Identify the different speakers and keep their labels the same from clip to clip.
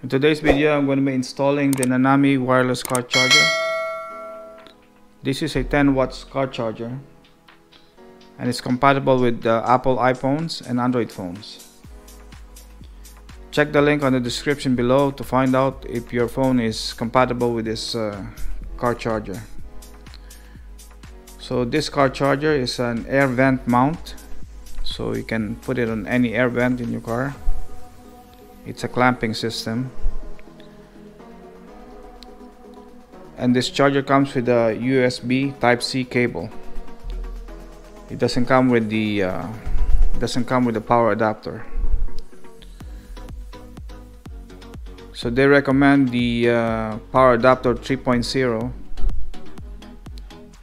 Speaker 1: In today's video, I'm going to be installing the Nanami wireless car charger. This is a 10 watts car charger and it's compatible with the Apple iPhones and Android phones. Check the link on the description below to find out if your phone is compatible with this car charger. So this car charger is an air vent mount, so you can put it on any air vent in your car. It's a clamping system, and this charger comes with a USB Type-C cable. It doesn't come with the power adapter. So they recommend the power adapter 3.0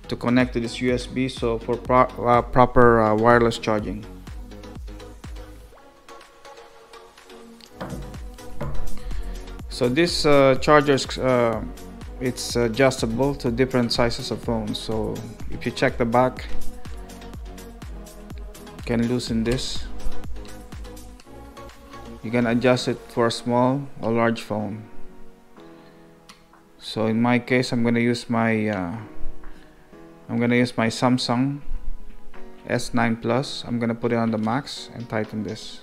Speaker 1: to connect to this USB, so for proper wireless charging. So this charger it's adjustable to different sizes of phones. So if you check the back, you can loosen this. You can adjust it for a small or large phone. So in my case, I'm gonna use my Samsung S9 Plus. I'm gonna put it on the max and tighten this.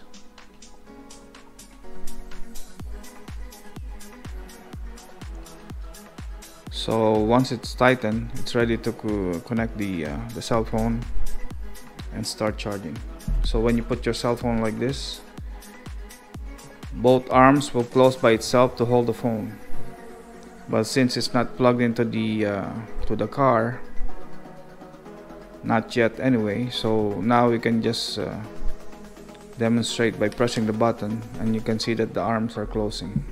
Speaker 1: So once it's tightened, it's ready to connect the cell phone and start charging. So when you put your cell phone like this, both arms will close by itself to hold the phone. But since it's not plugged into the car, not yet anyway, so now we can just demonstrate by pressing the button, and you can see that the arms are closing.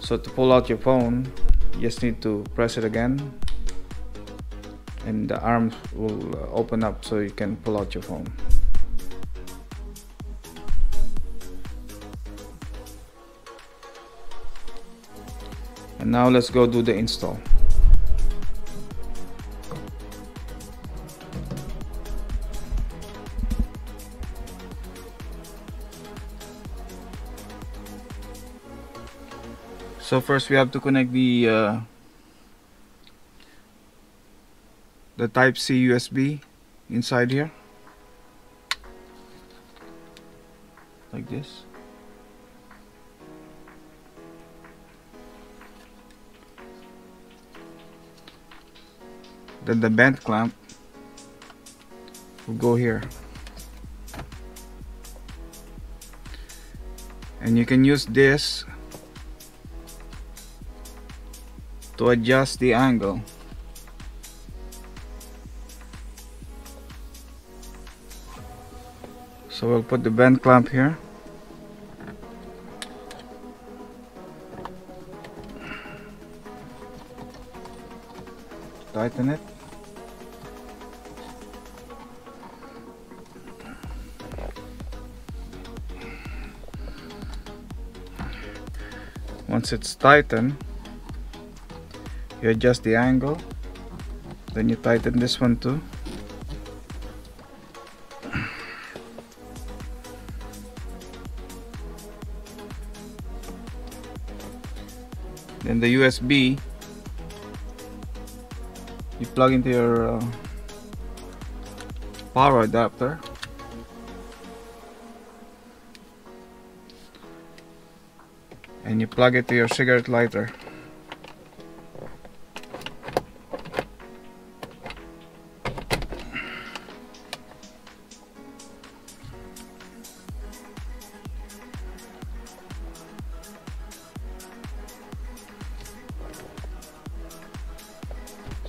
Speaker 1: So to pull out your phone, you just need to press it again and the arms will open up so you can pull out your phone. And now let's go do the install. So first we have to connect the Type-C USB inside here, like this. Then the bent clamp will go here, and you can use this to adjust the angle. So we'll put the bend clamp here. Tighten it. Once it's tightened, you adjust the angle, then you tighten this one too. Then the USB, you plug into your power adapter. And you plug it to your cigarette lighter.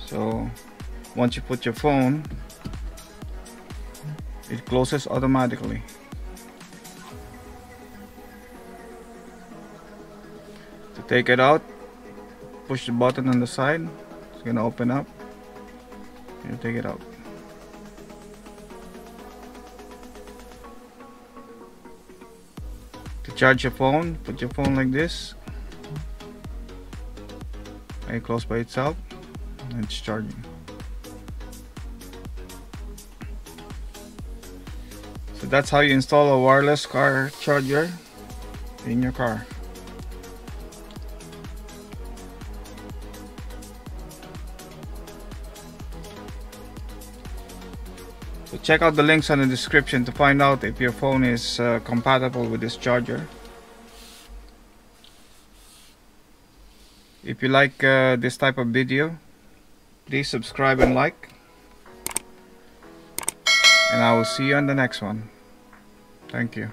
Speaker 1: So once you put your phone, it closes automatically. To take it out, push the button on the side. It's gonna open up. You take it out. To charge your phone, put your phone like this, and it closes by itself. And it's charging. So that's how you install a wireless car charger in your car. check out the links in the description to find out if your phone is compatible with this charger. If you like this type of video, please subscribe and like, and I will see you on the next one. Thank you.